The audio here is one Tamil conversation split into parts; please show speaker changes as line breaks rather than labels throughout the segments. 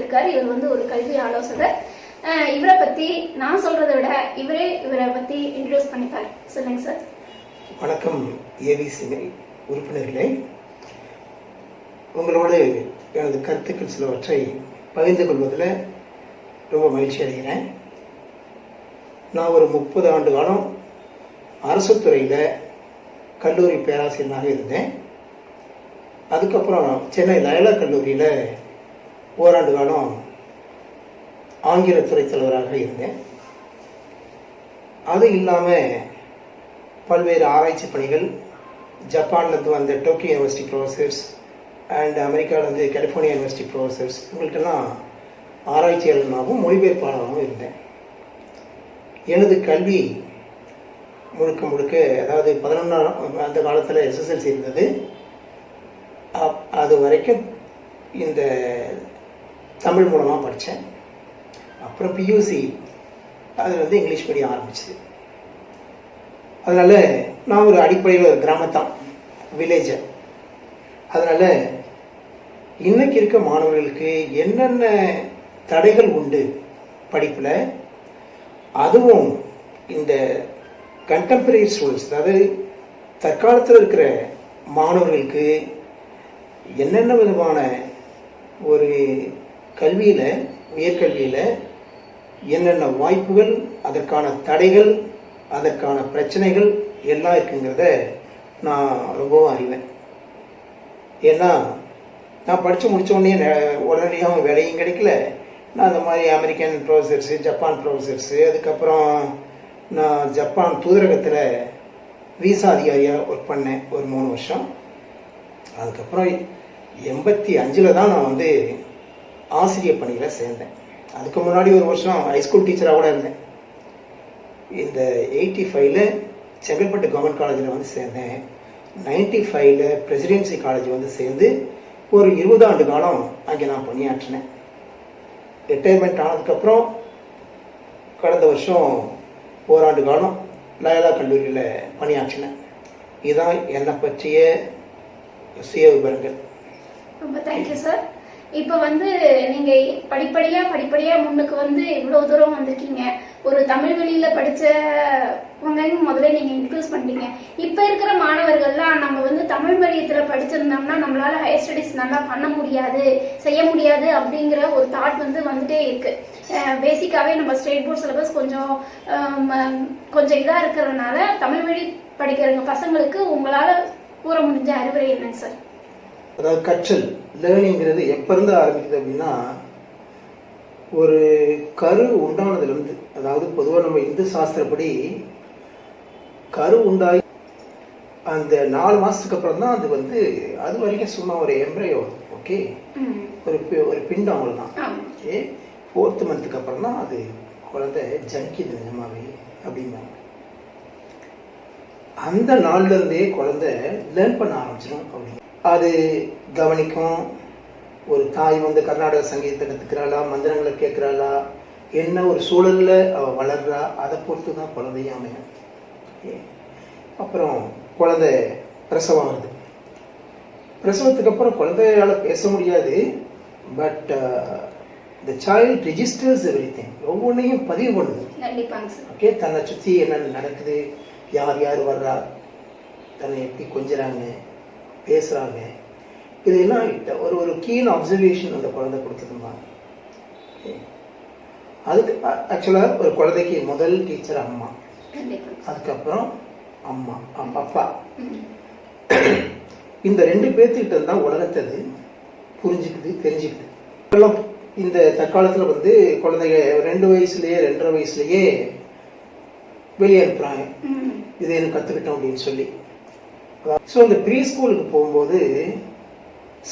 வந்திருக்காரு. இவர் வந்து ஒரு கல்வி ஆலோசகர். இவரை பத்தி நான் சொல்றதை விட இவரை பத்தி இன்ட்ரோடியூஸ் பண்ணிப்பாரு. சொல்லுங்க சார்.
வணக்கம் ஏவிசி உறுப்பினர்களே, உங்களோடு எனது கருத்துக்கள் சிலவற்றை பகிர்ந்து கொள்வதில் ரொம்ப மகிழ்ச்சி அடைகிறேன். நான் ஒரு 30 ஆண்டு காலம் அரசு துறையில் கல்லூரி பேராசிரியராக இருந்தேன். அதுக்கப்புறம் சென்னை லயோலா கல்லூரியில் ஓராண்டு காலம் ஆங்கில துறை தலைவராக இருந்தேன். அது இல்லாமல் பல்வேறு ஆராய்ச்சி பணிகள், ஜப்பான்லேருந்து வந்த டோக்கியோ யூனிவர்சிட்டி ப்ரொஃபஸர்ஸ் அண்ட் அமெரிக்காவிலேருந்து கலிஃபோர்னியா யூனிவர்சிட்டி ப்ரொஃபஸர்ஸ் இவங்கள்ட்டெல்லாம் ஆராய்ச்சியாளனாகவும் மொழிபெயர்ப்பாளராகவும் இருந்தேன். எனது கல்வி முழுக்க அதாவது 11ஆம் அந்த காலத்தில் எஸ்எஸ்எல்சி இருந்தது. அது வரைக்கும் இந்த தமிழ் மூலமாக படித்தேன். அப்புறம் பியூசி அது வந்து இங்கிலீஷ் மீடியம் ஆரம்பிச்சது. அதனால் நான் ஒரு அடிப்படையில் ஒரு கிராமத்தான், வில்லேஜர். அதனால் இன்னைக்கு இருக்க மாணவர்களுக்கு என்னென்ன தடைகள் உண்டு படிப்பில், அதுவும் இந்த கண்டெம்பரரி ஸ்டூடெண்ட்ஸ் அதாவது தற்காலத்தில் இருக்கிற மாணவர்களுக்கு என்னென்ன விதமான ஒரு கல்வியில், உயர்கல்வியில் என்னென்ன வாய்ப்புகள், அதற்கான தடைகள், அதற்கான பிரச்சனைகள் எல்லாம் இருக்குங்கிறத நான் ரொம்பவும் அறிவேன். ஏன்னா நான் படித்து முடித்தோடனே உடனடியாக வேலையும் கிடைக்கல. நான் அந்த மாதிரி அமெரிக்கன் ப்ரொஃபஸர்ஸு, ஜப்பான் ப்ரொஃபஸர்ஸு, அதுக்கப்புறம் நான் ஜப்பான் தூதரகத்தில் விசா அதிகாரியாக ஒர்க் பண்ணேன் ஒரு 3 வருஷம். அதுக்கப்புறம் 85 தான் நான் வந்து ஆசிரியர் பணியில் சேர்ந்தேன். அதுக்கு முன்னாடி ஒரு வருஷம் ஹைஸ்கூல் டீச்சராக கூட இருந்தேன். இந்த 85 செங்கல்பட்டு கவர்மெண்ட் காலேஜில் வந்து சேர்ந்தேன். 95 பிரசிடென்சி காலேஜ் வந்து சேர்ந்து ஒரு 20 ஆண்டு காலம் அங்கே நான் பணியாற்றினேன். ரிட்டையர்மெண்ட் ஆனதுக்கப்புறம் கடந்த வருஷம் ஓராண்டு காலம் லயோலா கல்லூரியில் பணியாற்றினேன். இதுதான் என்னை பற்றிய சுய விவரங்கள்.
ரொம்ப தேங்க்யூ சார். இப்போ வந்து நீங்க படிப்படியா முன்னுக்கு வந்து இவ்வளவு தூரம் வந்திருக்கீங்க. ஒரு தமிழ் வழியில படிச்சவங்க முதல்ல நீங்க இன்க்ளூஸ் பண்ணிட்டீங்க. இப்ப இருக்கிற மாணவர்கள்லாம் நம்ம வந்து தமிழ் வழியத்துல படிச்சிருந்தோம்னா நம்மளால ஹையர் ஸ்டடிஸ் நல்லா பண்ண முடியாது, செய்ய முடியாது அப்படிங்கிற ஒரு தாட் வந்து வந்துட்டே இருக்கு. பேசிக்காவே நம்ம ஸ்டேட் போர்ட் சிலபஸ் கொஞ்சம் இதா இருக்கிறதுனால தமிழ் வழி படிக்கிறவங்க பசங்களுக்கு உங்களால கூற முடிஞ்ச அறிவுரை என்னங்க சார்?
அதாவது கற்றல், லேர்னிங்கிறது எப்போ இருந்து ஆரம்பிக்குது அப்படின்னா, ஒரு கரு உண்டானதுலேருந்து, அதாவது பொதுவாக நம்ம இந்து சாஸ்திரப்படி கரு உண்டாகி அந்த 4 மாதத்துக்கு அப்புறம் தான் அது வந்து அது வரைக்கும் சும்மா ஒரு எம்ப்ரையோ, ஓகே, ஒரு பிண்டம் அவ்வளோதான். ஓகே, 4th மந்த்துக்கு அப்புறம் தான் அது குழந்தை ஜனிக்குது நிஜமாவே அப்படின்னாங்க. அந்த நாள்லேருந்தே குழந்தை லேர்ன் பண்ண ஆரம்பிச்சிடும் அப்படிங்க. அது கவனிக்கும். ஒரு தாய் வந்து கர்நாடக சங்கீதத்தை கற்றுக்கிறாளா, மந்திரங்களை கேட்குறாளா, என்ன ஒரு சூழலில் அவள் வளர்றா, அதை பொறுத்து தான் குழந்தையும் அமையும். அப்புறம் குழந்தை பிரசவம் வருது. பிரசவத்துக்கு அப்புறம் குழந்தையால் பேச முடியாது. But the child registers everything, ஒவ்வொன்றையும் பதிவு பண்ணுது. ஓகே, தன்னை சுற்றி என்னென்ன நடக்குது, யார் யார் வர்றா, தன்னை எப்படி கொஞ்சறாங்க, பேசுகிறாங்க, இதெல்லாம் ஒரு கீன் அப்சர்வேஷன் அந்த குழந்தை கொடுத்துருந்தாங்க. அதுக்கு ஆக்சுவலாக ஒரு குழந்தைக்கு முதல் டீச்சர் அம்மா, அதுக்கப்புறம் அம்மா அப்பா. இந்த 2 பேர்த்துக்கிட்ட தான் உலகத்தை அது புரிஞ்சுக்குது, தெரிஞ்சுக்குது. இந்த தற்காலத்தில் வந்து குழந்தைங்க 2 வயசுலேயே 2.5 வயசுலேயே வெளியே அனுப்புகிறாங்க, இதை எனக்கு கற்றுக்கிட்டோம் அப்படின்னு சொல்லி. ஸோ இந்த ப்ரீ ஸ்கூலுக்கு போகும்போது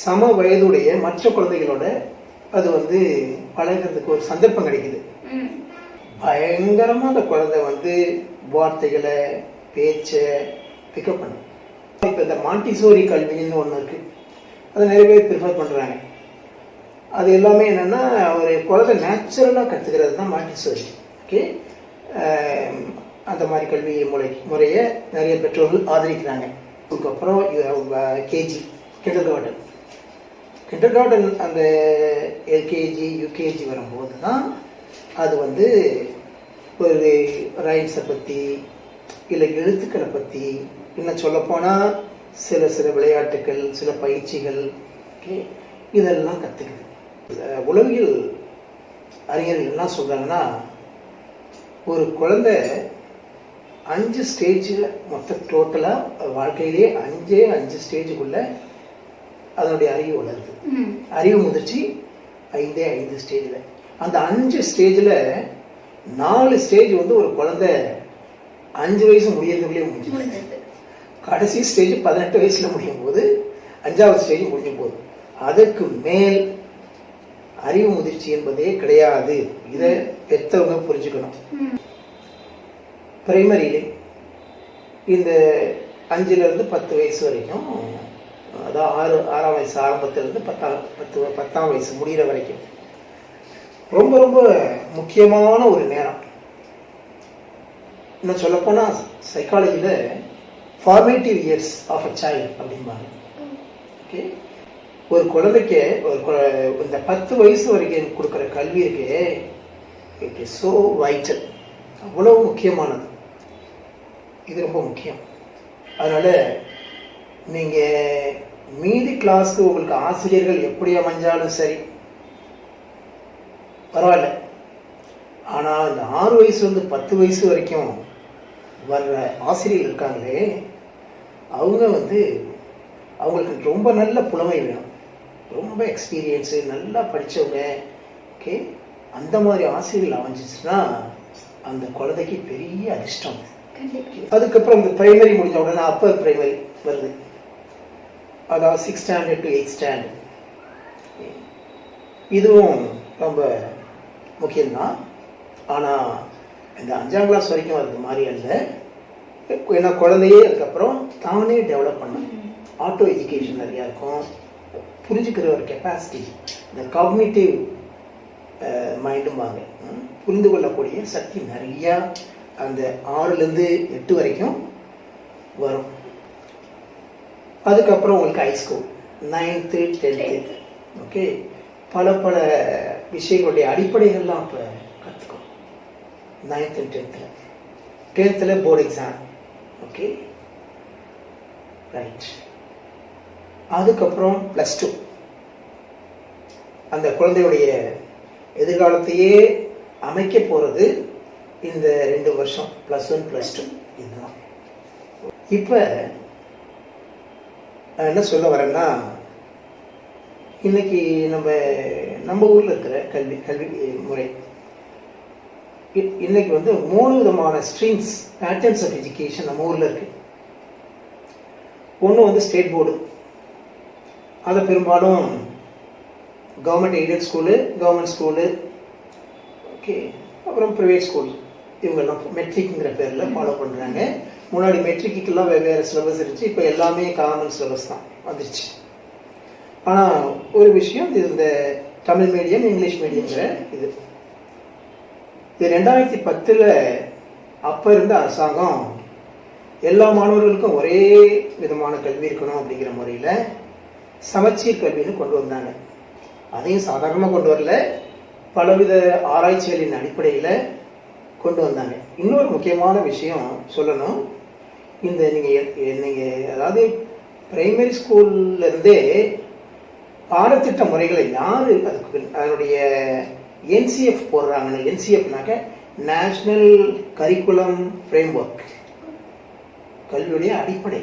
சம வயதுடைய மற்ற குழந்தைகளோட அது வந்து பழகிறதுக்கு ஒரு சந்தர்ப்பம் கிடைக்குது. பயங்கரமாக அந்த குழந்தை வந்து வார்த்தைகளை, பேச்சை பிக்கப் பண்ணும். இப்போ இந்த மாண்டிசோரி கல்வின்னு ஒன்று இருக்குது, அதை நிறைய பேர் ப்ரிஃபர் பண்ணுறாங்க. அது எல்லாமே என்னென்னா ஒரு குழந்தை நேச்சுரலாக கற்றுக்கிறது தான் மாண்டிசோரி. ஓகே, அந்த மாதிரி கல்வி முறையை நிறைய பெற்றோர்கள் ஆதரிக்கிறாங்க. அதுக்கப்புறம் கேஜி, கிண்டர்கார்டன். கிண்டர் கார்டன் அந்த எல்கேஜி யூகேஜி வரும்போது தான் அது வந்து ஒரு ரைம்ஸை பற்றி இல்லை எழுத்துக்களை பற்றி இன்னும் சொல்லப்போனால் சில விளையாட்டுகள், சில பயிற்சிகள், ஓகே, இதெல்லாம் கற்றுக்குது. உளவியல் அறிஞர்கள் என்ன சொல்கிறாங்கன்னா, ஒரு குழந்தை 5 ஸ்டேஜில் மொத்த டோட்டலாக வாழ்க்கையிலேயே 5 ஸ்டேஜுக்குள்ள அதனுடைய அறிவு வளருது. அறிவு முதிர்ச்சி 5 ஸ்டேஜில். அந்த 5 ஸ்டேஜில் 4 ஸ்டேஜ் வந்து ஒரு குழந்தை 5 வயசு முடியறதுக்குள்ளே முடிஞ்சிருது. கடைசி ஸ்டேஜ் 18 வயசுல முடியும் போது 5வது ஸ்டேஜ் முடியும் போது அதுக்கு மேல் அறிவு முதிர்ச்சி என்பதே கிடையாது. இதை பெற்றவங்க புரிஞ்சுக்கணும். பிரைமரியிலே இந்த 5லிருந்து 10 வயசு வரைக்கும், அதாவது 6ஆம் வயசு ஆரம்பத்திலிருந்து 10ஆம் வயசு முடிகிற வரைக்கும் ரொம்ப ரொம்ப முக்கியமான ஒரு நேரம். இன்னும் சொல்லப்போனால் சைக்காலஜியில் formative years of a child அப்படிம்பாங்க. ஓகே, ஒரு குழந்தைக்கு இந்த 10 வயசு வரைக்கும் கொடுக்குற கல்வி இருக்கு, இட் இஸ் ஸோ வைட்டல், அவ்வளவு முக்கியமானது. இது ரொம்ப முக்கியம். அதனால நீங்கள் மீதி கிளாஸ்க்கு உங்களுக்கு ஆசிரியர்கள் எப்படி அமைஞ்சாலும் சரி பரவாயில்ல, ஆனால் இந்த 6 வயசுலேருந்து 10 வயசு வரைக்கும் வர்ற ஆசிரியர்கள் இருக்காங்களே, அவங்க வந்து அவங்களுக்கு ரொம்ப நல்ல புலமை வேணும், ரொம்ப எக்ஸ்பீரியன்ஸு, நல்லா படித்தவங்க. ஓகே, அந்த மாதிரி ஆசிரியர்கள் அமைஞ்சிச்சுன்னா அந்த குழந்தைக்கு பெரிய அதிர்ஷ்டம். அதுக்கப்புறம் இந்த பிரைமரி முடிஞ்ச உடனே அப்பர் பிரைமரி வருது, அதாவது 6th standard to 8th standard. இதுவும் ரொம்ப முக்கியம்தான். ஆனால் இந்த 5ஆம் கிளாஸ் வரைக்கும் அது மாதிரி அல்ல. ஏன்னா குழந்தையே அதுக்கப்புறம் தானே டெவலப் பண்ணும். ஆட்டோ எஜுகேஷன் நிறையா இருக்கும். புரிஞ்சுக்கிற ஒரு கெப்பாசிட்டி, இந்த காக்னிட்டிவ் மைண்டும்பாங்க, புரிந்து கொள்ளக்கூடிய சக்தி நிறையா அந்த 6லேருந்து 8 வரைக்கும் வரும். அதுக்கப்புறம் உங்களுக்கு ஹைஸ்கூல் 9th 10th. ஓகே, பல விஷயங்களுடைய அடிப்படைகள்லாம் இப்போ கற்றுக்கும் 9th and 10th board exam. Okay, right. அதுக்கப்புறம் +2, அந்த குழந்தையுடைய எதிர்காலத்தையே அமைக்க போகிறது இந்த 2 வருஷம், +1 +2. இதுதான். இப்போ நான் என்ன சொல்ல வரேன்னா, இன்னைக்கு நம்ம ஊரில் இருக்கிற கல்வி முறை இன்னைக்கு வந்து 3 விதமான ஸ்ட்ரீம்ஸ், பேட்டர்ன்ஸ் ஆஃப் எஜுகேஷன் நம்ம ஊரில் இருக்கு. ஒன்று வந்து ஸ்டேட் போர்டு, அதை பெரும்பாலும் government aided school, government school, okay, அப்புறம் ப்ரைவேட் ஸ்கூல், இவங்கெல்லாம் மெட்ரிக்ங்கிற பேரில் ஃபாலோ பண்ணுறாங்க. முன்னாடி மெட்ரிக்கெல்லாம் வெவ்வேறு சிலபஸ் இருந்துச்சு, இப்போ எல்லாமே காமன் சிலபஸ் தான் வந்துருச்சு. ஆனால் ஒரு விஷயம், இது இந்த தமிழ் மீடியம், இங்கிலீஷ் மீடியங்கிற இது 2010 அப்போ இருந்த அரசாங்கம் எல்லா மாணவர்களுக்கும் ஒரே விதமான கல்வி இருக்கணும் அப்படிங்கிற முறையில் சமச்சீர் கல்வின்னு கொண்டு வந்தாங்க. அதையும் சாதாரணமாக கொண்டு வரல, பலவித ஆராய்ச்சிகளின் அடிப்படையில் கொண்டு வந்தாங்க. இன்னொரு முக்கியமான விஷயம் சொல்லணும், இந்த நீங்கள் அதாவது பிரைமரி ஸ்கூல்லேருந்தே பாடத்திட்ட முறைகளை யார் அதுக்கு அதனுடைய NCF போடுறாங்கன்னு, NCFனாக்க நேஷ்னல் கரிக்குலம் ஃப்ரேம்வொர்க், கல்வியுடைய அடிப்படை.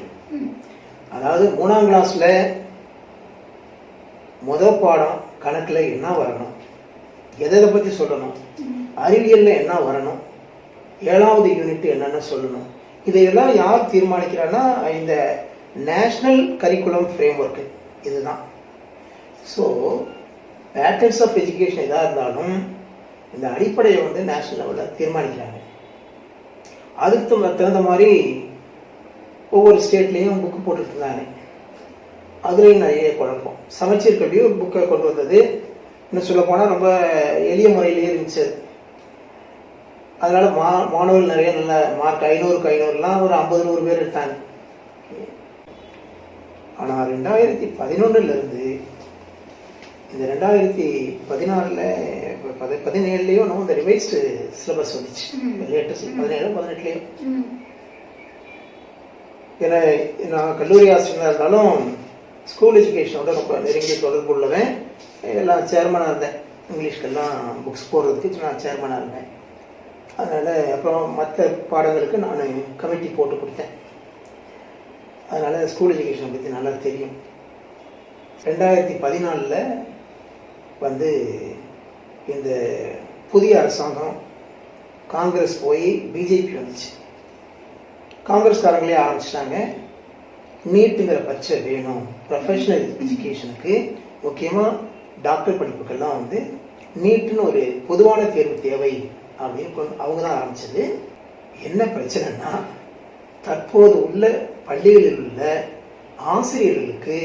அதாவது 3ஆம் கிளாஸில் முதல் பாடம் கணக்கில் என்ன வரணும், எதை பற்றி சொல்லணும், அறிவியலில் என்ன வரணும், 7வது யூனிட் என்னென்ன சொல்லணும், இதையெல்லாம் யார் தீர்மானிக்கிறான்னா இந்த நேஷ்னல் கரிக்குலம் ஃப்ரேம்வொர்க்கு இதுதான். ஸோ பேட்டர்ன்ஸ் ஆஃப் எஜுகேஷன் எதாக இருந்தாலும் இந்த அடிப்படையை வந்து நேஷனல் லெவலில் தீர்மானிக்கிறாங்க. அதுக்கு தகுந்த மாதிரி ஒவ்வொரு ஸ்டேட்லேயும் புக்கு போட்டுட்டு இருந்தாங்க. அதுலேயும் நிறைய குழப்பம். சமச்சீர் கல்வி ஒரு புக்கை கொண்டு வந்தது, இன்னும் சொல்ல போனால் ரொம்ப எளிய முறையிலேயே இருந்துச்சு. அதனால மாணவர்கள் நிறைய நல்ல மார்க் 500க்கு 500லாம் ஒரு 50-100 பேர் எடுத்தாங்க. ஆனால் 2011 இந்த 2014 17லயோ நம்ம இந்த ரிவைஸ்டு சிலபஸ் வந்துச்சு. லேட்டஸ்ட் 17 18லயோ. ஏன்னா நான் கல்லூரி ஆசிரியராக இருந்தாலும் ஸ்கூல் எஜுகேஷனோட ரொம்ப நெருங்கிய தொடர்பு உள்ளவன். எல்லாம் சேர்மனாக இருந்தேன். இங்கிலீஷ்க்கெல்லாம் புக்ஸ் போடுறதுக்கு நான் சேர்மனாக இருந்தேன். அதனால் அப்புறம் மற்ற பாடங்களுக்கு நான் கமிட்டி போட்டு கொடுத்தேன். அதனால் ஸ்கூல் எஜுகேஷனை பற்றி நல்லா தெரியும். 2014 வந்து இந்த புதிய அரசாங்கம் காங்கிரஸ் போய் பிஜேபி வந்துச்சு. காங்கிரஸ்காரங்களே ஆரம்பிச்சிட்டாங்க, நீட்டுங்கிற பச்சை வேணும் ப்ரொஃபஷனல் எஜுகேஷனுக்கு, முக்கியமாக டாக்டர் படிப்புக்கெல்லாம் வந்து நீட்டுன்னு ஒரு பொதுவான தேர்வு தேவை அப்படின்னு அவங்க தான் ஆரம்பிச்சது. என்ன பிரச்சனைனா, தற்போது உள்ள பள்ளிகளில் உள்ள ஆசிரியர்களுக்கு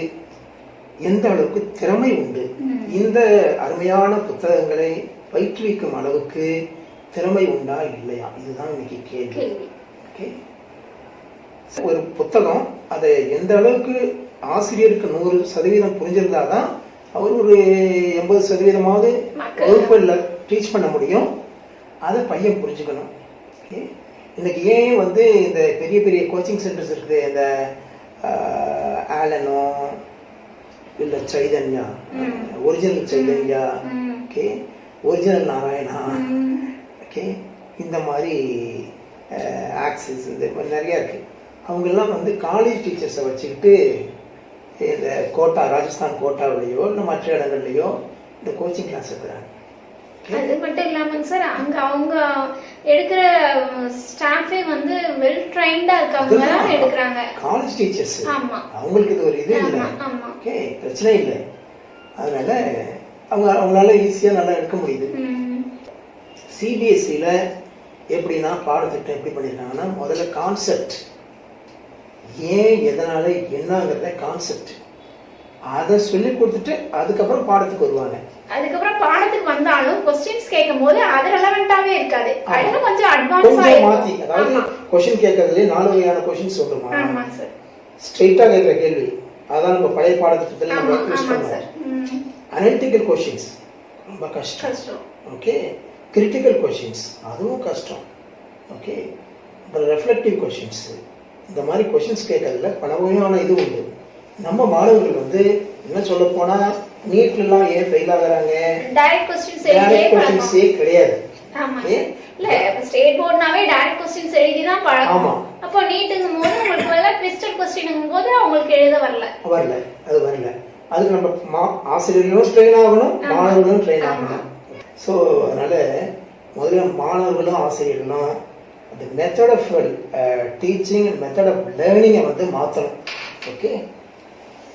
எந்த அளவுக்கு திறமை உண்டு, இந்த அருமையான புத்தகங்களை பயிற்றுவிக்கும் அளவுக்கு திறமை உண்டா இல்லையா, இதுதான் இன்னைக்கு கேள்வி. ஒரு புத்தகம் அதை எந்த அளவுக்கு ஆசிரியருக்கு 100% புரிஞ்சிருந்தாதான் அவர் ஒரு 80%மாவது வகுப்புல டீச் பண்ண முடியும். அதை பையன் புரிஞ்சுக்கணும். இன்னைக்கு ஏன் வந்து இந்த பெரிய பெரிய கோச்சிங் சென்டர்ஸ் இருக்குது, இந்த ஆலனோ இல்ல Chaitanya, original Chaitanya, okay, original Narayana, okay, இந்த மாதிரி ஆக்சிஸ், இந்த மாதிரி நிறைய இருக்கு. அவங்கெல்லாம் வந்து காலேஜ் டீச்சர்ஸை வச்சுக்கிட்டு இந்த கோட்டா, ராஜஸ்தான் கோட்டாவிலையோ இல்லை மற்ற இடங்கள்லையோ இந்த கோச்சிங் கிளாஸ் எடுக்கிறாங்க.
அது மட்டும் இல்லாம சார், அங்க அவங்க எடுக்கிற ஸ்டாஃபே வந்து வெல் ட்ரைன்டா இருக்கவங்க எடுக்கிறாங்க.
College teachers.
ஆமா,
அவங்களுக்கு இது ஒரு இது இல்லை.
ஆமா,
ஓகே, பிரச்சனை இல்லை. அதனால அவங்களால ஈஸியா நல்லா எடுக்க முடியுது. சிபிஎஸ்சில எப்படின்னா பாடத்திட்டம் எப்படி பண்ணிருக்காங்கன்னா, முதல்ல கான்செப்ட், ஏன் எதனால என்னங்கிறத கான்செப்ட் அதை சொல்லி கொடுத்துட்டு அதுக்கப்புறம் பாடத்துக்கு வருவாங்க.
அதுக்கப்புறம் பாடத்துக்கு வந்தாலும் क्वेश्चंस கேட்கும்போது அது ரெலவென்ட்டாவே இருக்காது. அதுல கொஞ்சம் அட்வான்ஸா
மாத்தி, அதாவது क्वेश्चन கேட்கறதுல 4 வகையான क्वेश्चंस சொல்றோமா.
ஆமா சார்.
ஸ்ட்ரைட்டா கேக்குற கேள்வி அதான் நம்ம பழைய பாடத்திட்டத்துல நம்ம யூஸ் பண்ணுவோம். அனலிட்டிக்கல் क्वेश्चंस ரொம்ப கஷ்டம். ஓகே, கிரிட்டிக்கல் क्वेश्चंस அதுவும் கஷ்டம். ஓகே, அப்புறம் ரெஃப்ளெக்டிவ் क्वेश्चंस, இந்த மாதிரி क्वेश्चंस கேட்கறதுல பல வகையான இது உண்டு. நம்ம மாணவர்கள் வந்து என்ன சொல்ல போனா நீட்ல எல்லாம் ஏன் ஃபெயில் ஆகுறாங்க,
டைரக்ட் क्वेश्चंस
கிடையாது.
ஆமா இல்ல, ஸ்டேட் போர்ட்னாவே டைரக்ட் क्वेश्चंस எழுதி தான் பழக்கம். அப்போ நீட்ங்கும்போது உங்களுக்கு வர ட்விஸ்டட் क्वेश्चनங்கும்போது அவங்களுக்கு எழுத வரல. அது வரல. அதுக்கு நம்ம ஆசிரியர்களும் ட்ரெயின் ஆகணும், மாணவர்களும் ட்ரெயின் ஆகணும். ஸோ அதனால முதல்ல மாணவர்களும் ஆசிரியர்களும் அந்த method of teaching and method of லேர்னிங்கை வந்து மாற்றணும். ஓகே,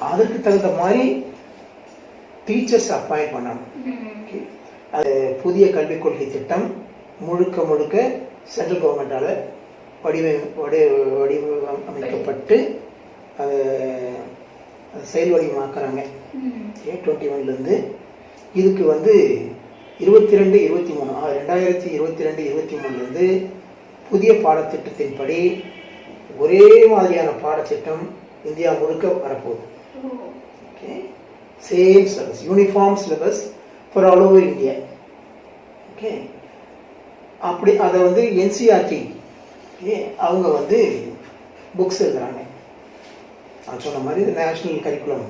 அதுக்கு தகுந்த மாதிரி டீச்சர்ஸ் அப்பாயிண்ட் பண்ணணும். ஓகே, அது புதிய கல்விக் கொள்கை திட்டம் முழுக்க சென்ட்ரல் கவர்மெண்டால வடிவமைக்கப்பட்டு அதை செயல் வடிவமாக்குறாங்க 2021 இதுக்கு வந்து 2022-23 புதிய பாடத்திட்டத்தின்படி ஒரே மாதிரியான பாடத்திட்டம் இந்தியா முழுக்க வரப்போகுது. Okay, same syllabus, uniform syllabus for all over India. Okay, அப்படி அதை வந்து என்சிஆர்டி அவங்க வந்து புக்ஸ் எழுதுறாங்க. நான் சொன்ன மாதிரி நேஷனல் கரிக்குலம்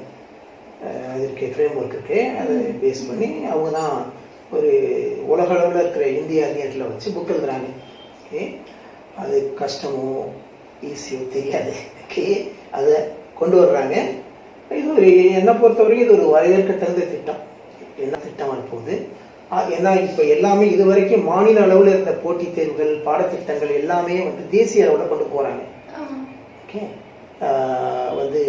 இருக்கு, ஃப்ரேம் ஒர்க் இருக்கு, அதை பேஸ் பண்ணி அவங்க தான் ஒரு உலக அளவில் இருக்கிற இந்திய அறிஞர்களை வச்சு புக் எழுதுறாங்க. ஓகே, அது கஷ்டமோ ஈஸியோ தெரியாது. ஓகே, அதை கொண்டு வர்றாங்க. இது ஒரு என்னை பொறுத்தவரைக்கும் இது ஒரு வரவேற்க தகுந்த திட்டம். என்ன திட்டம் வரப்போகுது ஏன்னா இப்போ எல்லாமே இது வரைக்கும் மாநில அளவில் இருந்த போட்டித் தேர்வுகள், பாடத்திட்டங்கள் எல்லாமே வந்து தேசிய அளவில் கொண்டு போகிறாங்க. ஓகே, வந்து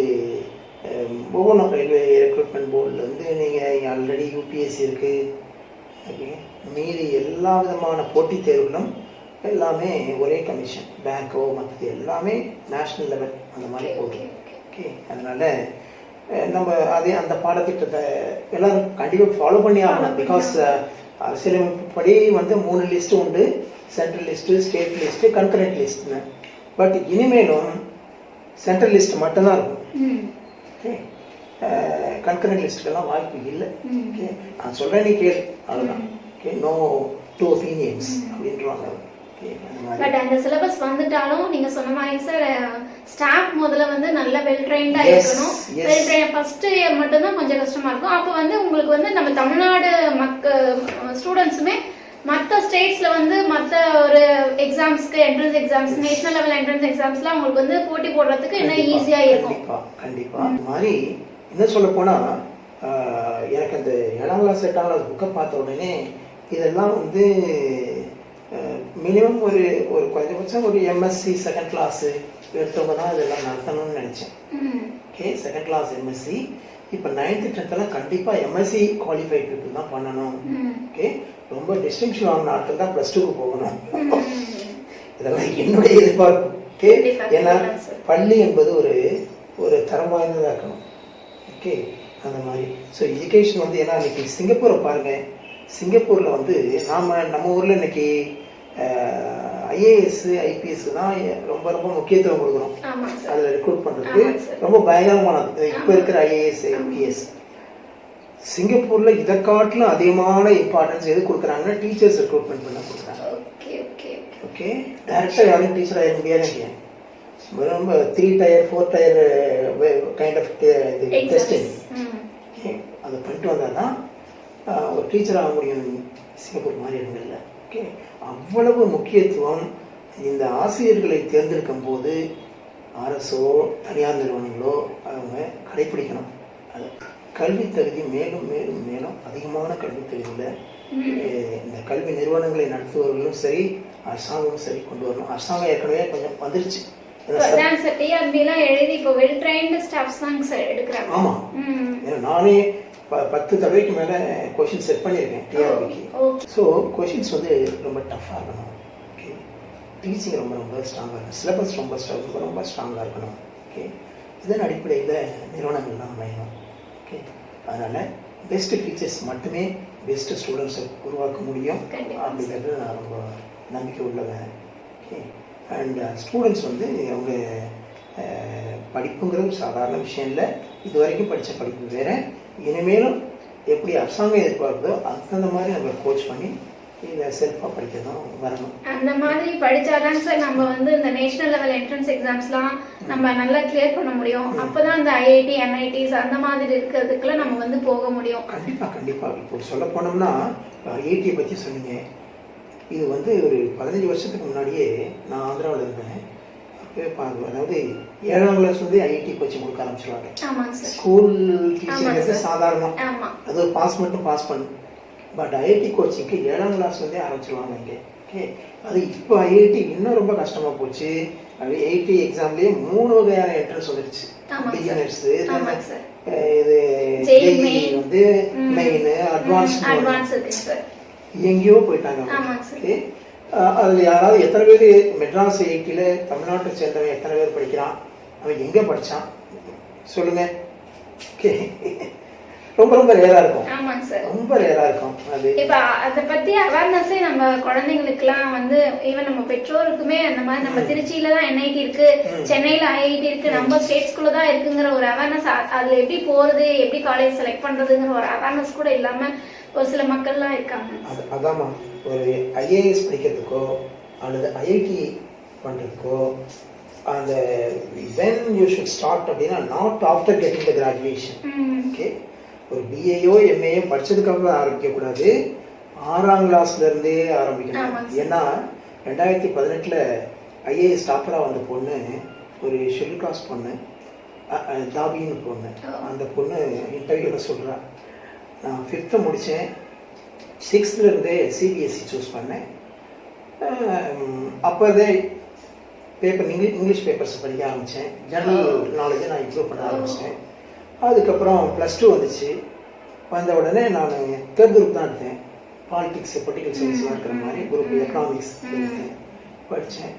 ஒவ்வொன்றும் ரயில்வே ரெக்ரூட்மெண்ட் போர்டில் வந்து நீங்கள் ஆல்ரெடி யூபிஎஸ்சி இருக்குது. ஓகே, மீறி எல்லா விதமான போட்டித் தேர்வுகளும் எல்லாமே ஒரே கமிஷன், பேங்கோ மற்றது எல்லாமே நேஷ்னல் லெவல் அந்த மாதிரி போகுது. ஓகே, அதனால நம்ம அதே அந்த பாடத்திட்டத்தை எல்லாரும் கண்டிப்பாக ஃபாலோ பண்ணி ஆகணும். பிகாஸ் அரசியலமைப்புப்படி வந்து 3 லிஸ்ட் உண்டு, central list, state list, concurrent லிஸ்ட்னு. பட் இனிமேலும் சென்ட்ரல் லிஸ்ட் மட்டும்தான் இருக்கும். ஓகே,
கன்கரண்ட் லிஸ்ட்டுக்கெல்லாம் வாய்ப்பு இல்லை. ஓகே, நான் சொல்கிறேன் நீ கேள், அவ்வளோதான். ஓகே, நோ டூ ஒப்பீனியன்ஸ் அப்படின்றாங்க.
பட் அந்த சிலபஸ் வந்துட்டாலும் நீங்க சொன்ன மாதிரி சார் ஸ்டாஃப் முதல்ல வந்து நல்ல வெல் ட்ரெயின்டா இருக்கணும். வெல் ட்ரெயின் ஃபர்ஸ்ட் இயர் மட்டும் தான் கொஞ்சம் கஷ்டமா இருக்கும். அப்ப வந்து உங்களுக்கு வந்து நம்ம தமிழ்நாடு ஸ்டூடெண்ட்ஸுமே மற்ற ஸ்டேட்ஸ்ல வந்து மற்ற ஒரு எக்ஸாம்ஸ்க்கு entrance exams national level entrance எக்ஸாம்ஸ்லாம் உங்களுக்கு வந்து போட்டி போடுறதுக்கு இன்னும் ஈஸியா இருக்கும்.
கண்டிப்பா இந்த மாதிரி என்ன சொல்ல போனா எனக்கு அந்த 7ஆம் கிளாஸ் 8ஆம் கிளாஸ் புக்கை பார்த்த உடனே இதெல்லாம் வந்து மினிமம் ஒரு குறைஞ்சபட்சம் ஒரு எம்எஸ்சி செகண்ட் கிளாஸ் எடுத்தவங்க தான் இதெல்லாம் நடத்தணும்னு நினைச்சேன். Okay, second class MSc. இப்போ 9th 10th கண்டிப்பாக எம்எஸ்சி குவாலிஃபைட் பீப்புள் தான் பண்ணணும். ஓகே, ரொம்ப டிஸ்டிங்ஷன் வாங்கின ஆட்கள் தான் +2 போகணும். இதெல்லாம் என்னுடைய எதிர்பார்ப்பு. ஓகே, ஏன்னா பள்ளி என்பது ஒரு தரம் வாய்ந்ததாக இருக்கணும். ஓகே, அந்த மாதிரி. ஸோ எஜுகேஷன் வந்து ஏன்னா இன்னைக்கு சிங்கப்பூரை பாருங்க. சிங்கப்பூர்ல வந்து நம்ம ஊர்ல இன்னைக்கு ஐஏஎஸ் ஐபிஎஸ் தான் ரொம்ப ரொம்ப முக்கியத்துவம் கொடுக்குறோம். அதில் ரெக்ரூட் பண்றதுக்கு ரொம்ப பயங்கரமானது இப்போ இருக்கிற ஐஏஎஸ் ஐபிஎஸ். சிங்கப்பூர்ல இதை காட்டிலும் அதிகமான இம்பார்ட்டன்ஸ் எது கொடுக்குறாங்கன்னா டீச்சர்ஸ் ரெக்ரூட்மெண்ட் பண்ண கொடுக்குறாங்க. ஓகே, டைரக்டா யாரும் டீச்சர் ஆக முடியாது. ரொம்ப 3 tier 4 tier kind of testing அதை பண்ணிட்டு வந்தாதான் ஒரு டீச்சர் ஆக முடியும் சிங்கப்பூர் மாதிரி இடங்கள்ல. ஓகே, அவ்வளவு முக்கியத்துவம் இந்த ஆசிரியர்களை தேர்ந்தெடுக்கும் போது அரசோ தனியார் நிறுவனங்களோ அவங்க கடைபிடிக்கணும். அது கல்வி தகுதி மேலும் மேலும் மேலும் அதிகமான கல்வி தகுதியில் இந்த கல்வி நிறுவனங்களை நடத்துபவர்களும் சரி அரசாங்கமும் சரி கொண்டு வரணும். அரசாங்கம் ஏற்கனவே கொஞ்சம் வந்துருச்சு. ஆமா, நானே 10 தடவைக்கு மேல கொஸ்டின் செட் பண்ணியிருக்கேன் டிஆர்பிக்கு. ஸோ கொஸ்டின்ஸ் வந்து ரொம்ப டஃப்பாக இருக்கணும். ஓகே, டீச்சிங் ரொம்ப ரொம்ப ஸ்ட்ராங்காக இருக்கணும். சிலபஸ் ரொம்ப ரொம்ப ஸ்ட்ராங்காக இருக்கணும். ஓகே, இதன் அடிப்படையில் நிறுவனங்கள்லாம் அமையணும். ஓகே, அதனால பெஸ்ட் டீச்சர்ஸ் மட்டுமே பெஸ்ட் ஸ்டூடெண்ட்ஸை உருவாக்க முடியும் அப்படிங்கிறது நான் ரொம்ப நம்பிக்கை உள்ளவன். ஓகே, அண்ட் ஸ்டூடெண்ட்ஸ் வந்து அவங்க படிப்புங்கிறது சாதாரண விஷயம் இல்லை. இது வரைக்கும் படித்த படிப்பு வேற, இனிமேலும் எப்படி அரசாங்கம் எதிர்பார்க்குதோ அந்த மாதிரி நம்ம கோச் பண்ணி இதை செல்ஃபாக படிக்கணும் வரணும்.
அந்த மாதிரி படிச்சாதான் சார் நம்ம வந்து இந்த நேஷனல் லெவல் என்ட்ரன்ஸ் எக்ஸாம்ஸ்லாம் நம்ம நல்லா கிளியர் பண்ண முடியும். அப்பதான் இந்த ஐஐடி என்ஐடிஸ் அந்த மாதிரி இருக்கிறதுக்குள்ள நம்ம வந்து போக முடியும்.
கண்டிப்பா. இப்போ சொல்ல போனோம்னா ஐஐடியை பற்றி சொன்னீங்க. இது வந்து ஒரு 15 வருஷத்துக்கு முன்னாடியே நான் ஆந்திராவில் இருந்தேன். அதாவது 7ஆம் கிளாஸ் வந்து ஐஐடி கோச்சிங் கொடுக்க ஆரம்பிச்சிருவாங்க. ஸ்கூல் டீச்சிங் சாதாரணம், அது ஒரு பாஸ் மட்டும் பாஸ் பண்ணும். பட் ஐஐடி கோச்சிங்க்கு 7ஆம் கிளாஸ் வந்து ஆரம்பிச்சிருவாங்க இங்கே. ஓகே, அது இப்போ ஐஐடி இன்னும் ரொம்ப கஷ்டமா போச்சு. ஐஐடி எக்ஸாம்லயே 3 வகையான என்ட்ரன்ஸ் வந்துருச்சு. பிகினர்ஸ், இது ஜேஇஇ வந்து மெயின், அட்வான்ஸ் எங்கேயோ போயிட்டாங்க. ஓகே, அதில் யாராவது எத்தனை பேர் மெட்ராஸ் ஐஐடியில் தமிழ்நாட்டை சேர்ந்தவன் எத்தனை பேர் படிக்கிறான், அவன் எங்கே படித்தான் சொல்லுங்க. ஓகே, ரொம்ப ரொம்ப ரேரா இருக்கும். ரொம்ப ரேரா இருக்கும். அது
இப்ப அத பத்தி அவேர்னஸே நம்ம குழந்தைங்களுக்குலாம் வந்து ஈவன் நம்ம பெற்றோருக்குமே அந்த மாதிரி நம்ம திருச்சியில தான் என்ஐடி இருக்கு, சென்னையில ஐஐடி இருக்கு, நம்ம ஸ்டேட்ஸ்குள்ள தான் இருக்குங்கிற ஒரு அவேர்னஸ், அதுல எப்படி போறது, எப்படி காலேஜ் செலக்ட் பண்றதுங்கிற ஒரு அவேர்னஸ் கூட இல்லாம ஒரு சில மக்கள்லாம் இருக்காங்க.
அதாம்மா, ஒரு ஐஏஎஸ் படிக்கிறதுக்கோ அல்லது ஐஐடி பண்றதுக்கோ அந்த when you should start அப்படின்னா not after getting the graduation. Okay, ஒரு பிஏயோ எம்ஏயோ படிச்சதுக்கு அப்புறம் ஆரம்பிக்க கூடாது, 6ஆம் கிளாஸ்ல இருந்தே ஆரம்பிக்கணும். ஏன்னா 2018 ஐஏஎஸ் டாப்பரா வந்த பொண்ணு, ஒரு ஷெட்யூல் காஸ்ட் பொண்ணு, தாபின்னு பொண்ணு, அந்த பொண்ணு இன்டர்வியூல சொல்றா, நான் 5th முடித்தேன், 6th இருந்தே சிபிஎஸ்சி சூஸ் பண்ணேன். அப்போதே பேப்பர் இங்கிலீஷ் பேப்பர்ஸ் படிக்க ஆரம்பித்தேன், ஜெனரல் நாலேஜை நான் இம்ப்ரூவ் பண்ண ஆரம்பிச்சிட்டேன். அதுக்கப்புறம் +2 வந்துச்சு. வந்த உடனே நான் 3rd குரூப் தான் எடுத்தேன், பாலிட்டிக்ஸ் பொலிட்டிக்கல் சயின்ஸ்லாம் இருக்கிற மாதிரி குரூப், எக்கனாமிக்ஸ் எடுத்தேன், படித்தேன்.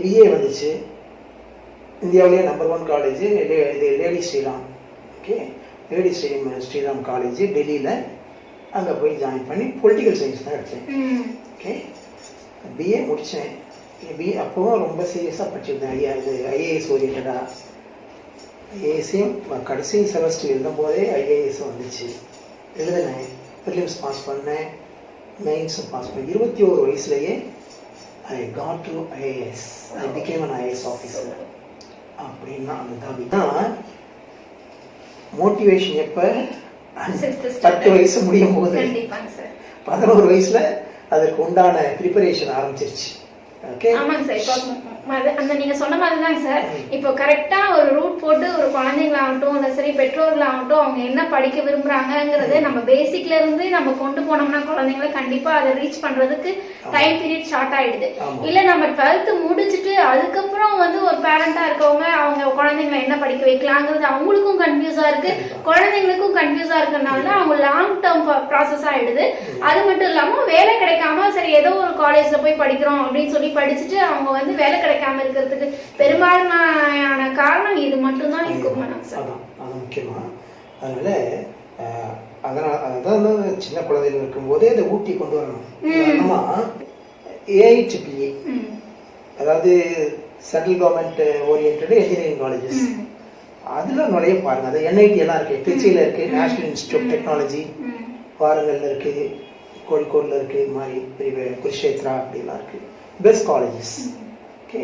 பிஏ வந்துச்சு. இந்தியாவிலேயே நம்பர் 1 காலேஜ் இது Lady Shriram. Okay, Lady Shriram College டெல்லியில், அங்கே போய் ஜாயின் பண்ணி பொலிட்டிக்கல் சயின்ஸ் தான் எடுத்தேன். ஓகே, பிஏ முடித்தேன். பிஏ அப்போவும் ரொம்ப சீரியஸாக படிச்சிருந்தேன், ஐஏஎஸ் ஓரியன்டாக. ஐஏஎஸ்ஸையும் கடைசி செமஸ்டர் எழுதும் போதே ஐஏஎஸ் வந்துச்சு. எழுதினேன், ப்ரிலிம்ஸ் பாஸ் பண்ணேன், மெயின்ஸும் பாஸ் பண்ணேன். 21 வயசுலேயே I got to IAS, I became an IAS officer. அப்படின்னா அதுதான் மோட்டிவேஷன். எப்போ 10 வயசு முடியும் போது 11 வயசுல அதற்கு உண்டான ப்ரிப்பரேஷன் ஆரம்பிச்சிருச்சு. ஓகே,
ஆமாங்க சார். இப்போ அந்த நீங்க சொன்ன மாதிரி தான் சார். இப்போ கரெக்டா ஒரு ரூட் போட்டு ஒரு குழந்தைங்களாகட்டும் இல்லை சரி பெற்றோர்களாகட்டும் அவங்க என்ன படிக்க விரும்புறாங்கிறத நம்ம பேசிக்ல இருந்து நம்ம கொண்டு போனோம்னா குழந்தைங்களை கண்டிப்பா அதை ரீச் பண்றதுக்கு டைம் பீரியட் ஷார்ட் ஆயிடுது. இல்ல நம்ம 12th முடிச்சுட்டு அதுக்கப்புறம் வந்து ஒரு பேரண்டா இருக்கவங்க அவங்க குழந்தைங்களை என்ன படிக்க வைக்கலாங்கிறது அவங்களுக்கும் கன்ஃபியூஸா இருக்கு, குழந்தைங்களுக்கும் கன்ஃபியூஸா இருக்கிறதுனால அவங்க லாங் டேர்ம் ப்ராசஸ் ஆயிடுது. அது மட்டும் இல்லாம வேலை கிடைக்காம சரி ஏதோ ஒரு காலேஜ்ல போய் படிக்கிறோம் அப்படின்னு சொல்லி படிச்சுட்டு அவங்க வந்து வேலை கிடைக்காம இருக்கிறதுக்கு பெரும்பாலான காரணம் இது மட்டும் தான் இருக்கும்.
அது முக்கியமா. அதனால அதான் சின்ன குழந்தைகள் இருக்கும் போதே அதை ஊட்டி கொண்டு வரணும். உதாரணமா AIEEE, அதாவது central government oriented engineering colleges, அதுல நுழைய பாருங்க. அது NIT எல்லாம் இருக்கு, திருச்சியில இருக்கு, நேஷனல் இன்ஸ்டிடியூட் ஆஃப் டெக்னாலஜி வாரங்கள்ல இருக்கு, கோழிக்கோடுல இருக்கு, இது மாதிரி பெரிய குருஷேத்ரா அப்படிலாம் இருக்கு, பெஸ்ட் காலேஜஸ். ஓகே,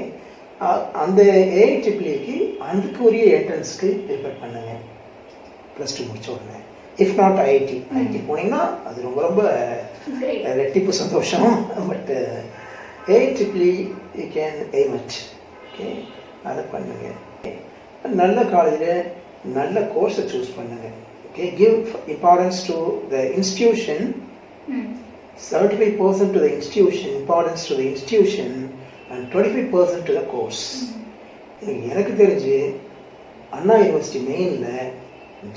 அந்த AIEEEக்கு அதுக்கு உரிய என்ட்ரன்ஸ்க்கு ப்ரிப்பேர் பண்ணுங்க +2 முடிச்ச உடனே. இஃப் நாட் ஐஐடி போனீங்கன்னா அது ரொம்ப ரொம்ப ரெட்டிப்பு சந்தோஷம். But AIEEE you can aim it. Okay, அதை பண்ணுங்க. நல்ல காலேஜில் நல்ல கோர்ஸை சூஸ் பண்ணுங்க. Okay, give importance to the institution, 75% to the institution, importance to the institution, and 25% to the course. எனக்கு தெரிஞ்சு அண்ணா யூனிவர்சிட்டி மெயினில்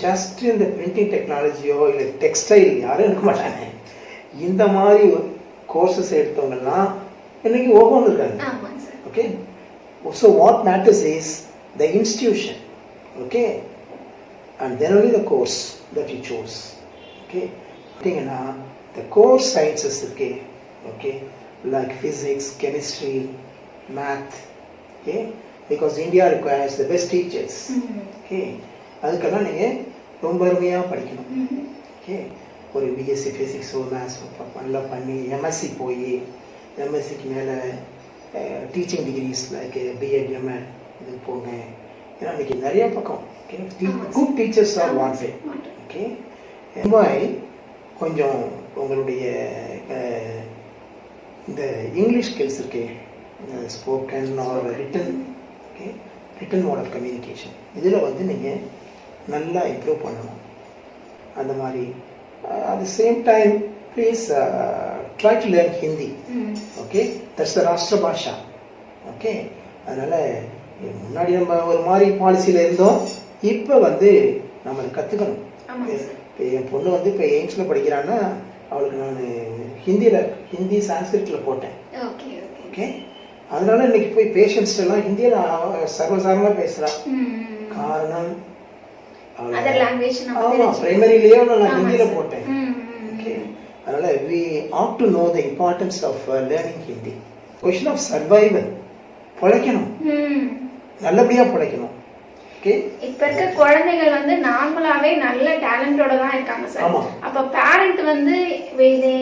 ஜஸ்ட் இந்த பிரிண்டிங் டெக்னாலஜியோ இல்லை டெக்ஸ்டைல் யாரும் இருக்க மாட்டாங்க. இந்த மாதிரி கோர்சஸ் எடுத்தவங்கலாம் இன்னைக்கு ஒவ்வொன்று இருக்காங்க. Okay, so what matters is the institution. Okay, and then only the course that you choose. Okay, பார்த்தீங்கன்னா the core sciences okay, okay, like physics, chemistry, math, okay, because India requires the best teachers. Okay, அதுக்கெல்லாம் நீங்க ரொம்ப அருமையா படிக்கணும். ஓகே, ஒரு BSc physics ஓ மேத்ஸ் நல்லா பண்ணி MSc போய் MScக்கு மேலே teaching decrease like B.Ed, M.Ed இது போங்க. ஏன்னா இன்னைக்கு நிறைய பக்கம் good teachers are wanted. Okay, கொஞ்சம் உங்களுடைய இந்த இங்கிலீஷ் ஸ்கில்ஸ் இருக்கே, spoken or written, okay, written mode of communication, இதில் வந்து நீங்கள் நல்லா இம்ப்ரூவ் பண்ணணும். அந்த மாதிரி at the same time please try to learn Hindi. Okay, that's the rashtra bhasha. Okay, அதனால் முன்னாடி நம்ம ஒரு மாதிரி பாலிசியில் இருந்தோம், இப்போ வந்து நம்ம கற்றுக்கணும். இப்போ என் பொண்ணு வந்து இப்போ எய்ம்ஸில் படிக்கிறான்னா அவளுக்கு நான் ஹிந்தி சான்ஸ்கிரிட்டில் போட்டேன். ஓகே, அதனால இன்னைக்கு போய் பேஷண்ட்ஸ் எல்லாம் ஹிந்தியில் சர்வசாதாரணமாக பேசுகிறான். காரணம் ஆமாம், பிரைமரியிலேயே நான் ஹிந்தியில் போட்டேன். ஓகே, அதனால we ought to know the importance of learning Hindi. Question of survival, பிழைக்கணும், நல்லபடியாக பிழைக்கணும்.
இப்ப இருக்க குழந்தைகள் வந்து நார்மலாவே நல்ல டேலண்டோட தான் இருக்காங்க சார். அப்ப பேரண்ட் வந்து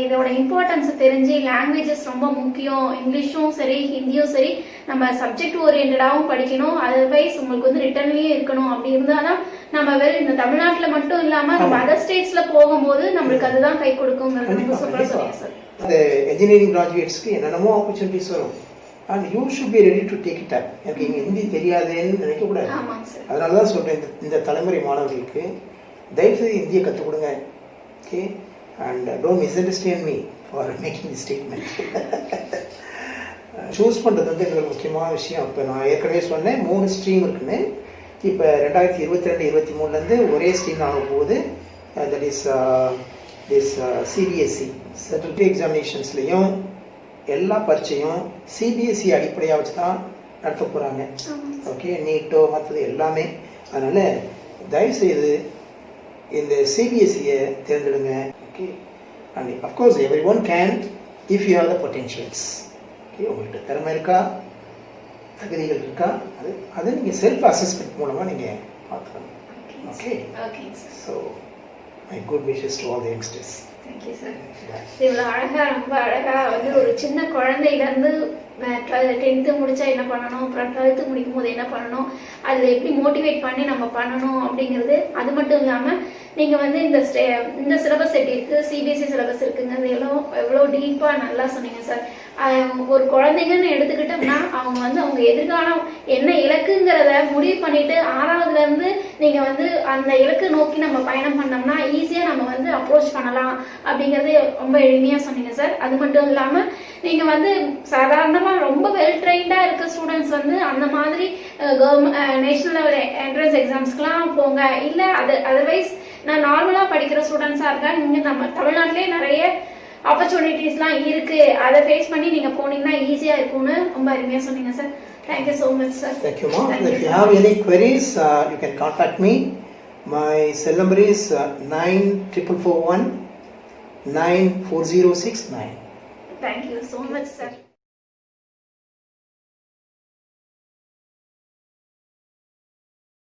இதோட இம்பார்ட்டன்ஸ் தெரிஞ்சு லாங்குவேஜஸ் ரொம்ப முக்கியம், இங்கிலீஷும் சரி ஹிந்தியும் சரி நம்ம சப்ஜெக்ட் ஓரியன்டாவும் படிக்கணும், அதர்வைஸ் உங்களுக்கு வந்து ரிட்டர்ன்லயே இருக்கணும். அப்படி இருந்தாதான் நம்ம வெறும் இந்த தமிழ்நாட்டுல மட்டும் இல்லாம நம்ம அதர் ஸ்டேட்ஸ்ல போகும்போது நம்மளுக்கு அதுதான் கை கொடுக்குங்கிறது ரொம்ப சூப்பரா சொன்னீங்க சார்.
அந்த இன்ஜினியரிங் கிராஜுவேட்ஸ்க்கு என்னென்னமோ ஆப்பர்ச்சுனிட்டிஸ் வரும். And you should be ready to take it up. எனக்கு இங்கே ஹிந்தி தெரியாதுன்னு நினைக்கக்கூடாது. அதனால தான் சொல்கிறேன், இந்த தலைமுறை மாணவர்களுக்கு தயவுசெய்து ஹிந்தியை கற்றுக் கொடுங்க. Okay, and don't misunderstand me for making the statement. Choose பண்ணுறது வந்து எங்களுக்கு முக்கியமான விஷயம். இப்போ நான் ஏற்கனவே சொன்னேன் 3 ஸ்ட்ரீம் இருக்குன்னு. இப்போ 2022-23 ஒரே ஸ்ட்ரீம் ஆக போகுது. தட் இஸ் CBSE சென்ட்ரல் எக்ஸாமினேஷன்ஸ்லையும் எல்லா பரீட்சையும் CBSE அடிப்படையாக வச்சு தான் நடத்த போகிறாங்க. ஓகே, நீட்டோ மற்றது எல்லாமே. அதனால் தயவுசெய்து இந்த CBSE தேர்ந்தெடுங்க. Okay, and of course every one can if you have the potentials. Okay, உங்கள்கிட்ட திறமை இருக்கா, தகுதிகள் இருக்கா, அது நீங்கள் செல்ஃப் அசஸ்மெண்ட் மூலமாக நீங்கள் பார்த்துக்கணும்.
ஓகே ஓகேங்க sir.
So my good wishes to all the youngsters.
Thank you sir. இவ்வளோ அழகா, ரொம்ப அழகா வந்து ஒரு சின்ன குழந்தையிலேருந்து 10th முடிச்சா என்ன பண்ணணும், அப்புறம் 12th முடிக்கும் போது என்ன பண்ணணும், அதில் எப்படி மோட்டிவேட் பண்ணி நம்ம பண்ணணும் அப்படிங்கிறது, அது மட்டும் இல்லாமல் நீங்கள் வந்து இந்த சிலபஸ் எப்படி இருக்குது, சிபிஎஸ்சி சிலபஸ் இருக்குங்கிறது எவ்வளோ டீப்பாக நல்லா சொன்னீங்க சார். ஒரு குழந்தைங்கன்னு எடுத்துக்கிட்டோம்னா அவங்க வந்து அவங்க எதிர்காலம் என்ன இலக்குங்கிறத முடிவு பண்ணிட்டு 6வதுலேருந்து நீங்கள் வந்து அந்த இலக்கு நோக்கி நம்ம பயணம் பண்ணோம்னா ஈஸியாக நம்ம வந்து அப்ரோச் பண்ணலாம் அப்படிங்கிறது ரொம்ப எளிமையாக சொன்னீங்க சார். அது மட்டும் இல்லாமல் நீங்கள் வந்து சாதாரணமாக ரொம்ப வெல் ட்ரெயின்டாக இருக்க ஸ்டூடெண்ட்ஸ் வந்து அந்த மாதிரி நேஷனல் லெவல் என்ட்ரன்ஸ் எக்ஸாம்ஸ்க்குலாம் போங்க, இல்லை அதர்வைஸ் நான் நார்மலாக படிக்கிற ஸ்டூடெண்ட்ஸாக இருக்கா, இங்கே நம்ம தமிழ்நாட்டிலே நிறைய ஆப்பர்ச்சுனிட்டிஸ்லாம் இருக்கு, அதை ஃபேஸ் பண்ணி நீங்கள் போனீங்கன்னா ஈஸியாக இருக்கும்னு ரொம்ப அருமையாக சொன்னீங்க sir. Thank you so much sir.
Thank you, ma'am. If you have any queries, you can contact me. My cell number is 9441 94069.
Thank you so much, sir.